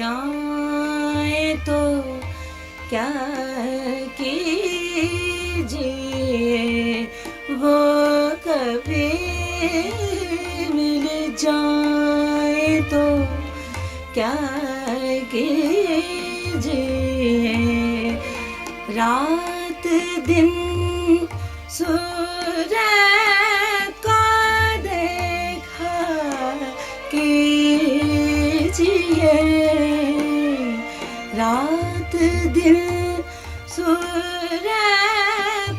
जाए तो क्या कीजिए, वो कभी मिल जाए तो क्या कीजिए। रात दिन सूरज का देखा कीजिए, रात दिन सूरज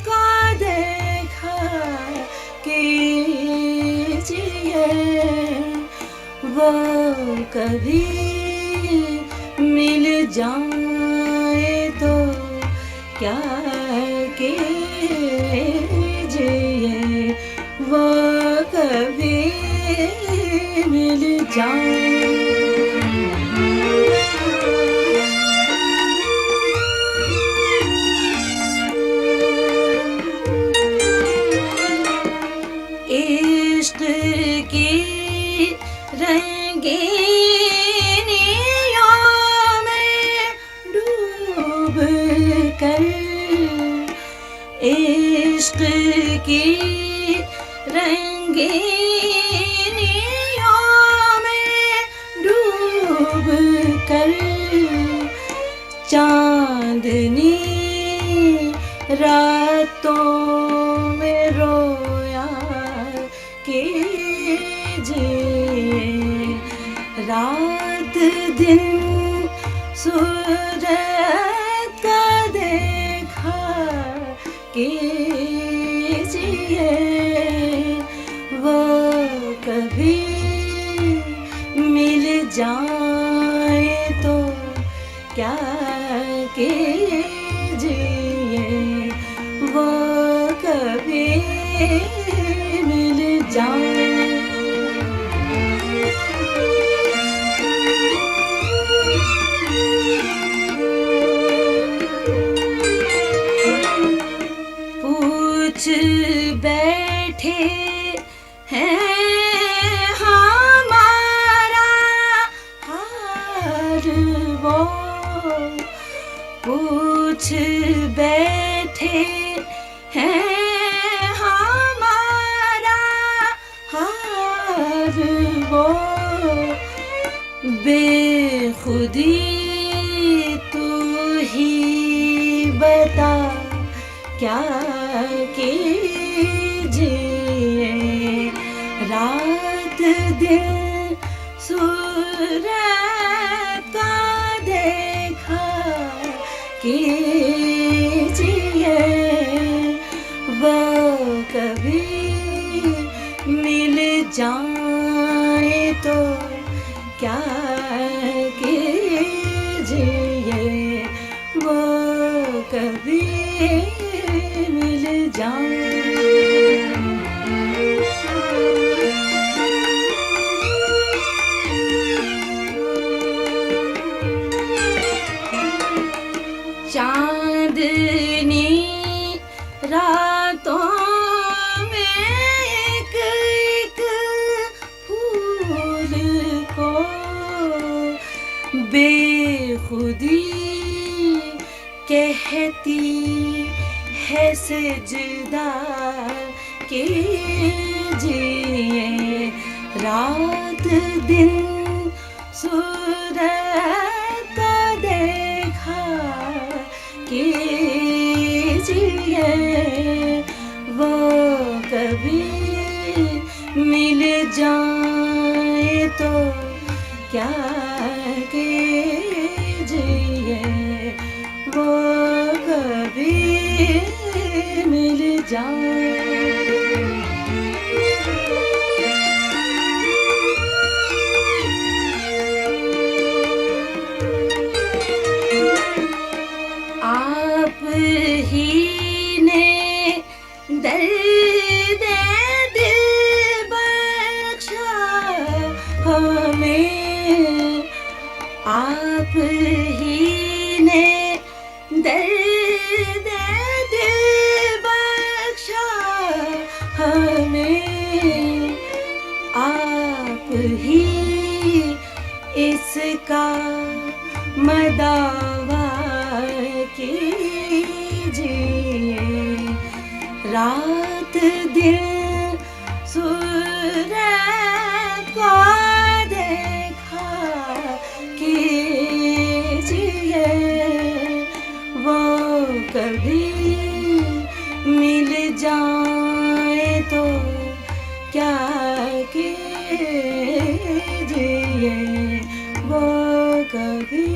का देखा कीजिए, वो कभी मिल जाए तो क्या कीजिए, वो कभी मिल जाए। इश्क की रंगीनियों में डूब कर, इश्क की रंगीनियों में डूब कर, चांदनी रातों में रोया कीजिए, रात दिन सूरज का देखा कीजिए, वो कभी मिल जाए तो क्या कीजिए, वो कभी मिल जाए। पूछ बैठे हैं हमारा हाल वो, पूछ बैठे हैं हमारा हाल वो, बेखुदी तू ही बता क्या कीजिए, रात दिन सूरज का देखा कीजिए, वो कभी मिल जाए तो क्या कीजिए, वो कभी मिल जाए। चांदनी रातों में एक एक फूल को बेखुदी कहती है सजदा कीजिए, रात दिन सूरज का देखा कीजिए, वो कभी मिल जाए तो क्या कीजिए, वो कभी मिल जाए। आप ही ने दर्द दिल बख्शा हमें, आप ही ने दर्द दिल बख्शा हमें, आप ही इसका मदावा कीजिए। रात दिन सूरज को देखा कीजिए। वो कभी मिल जाए तो क्या कीजिए। वो कभी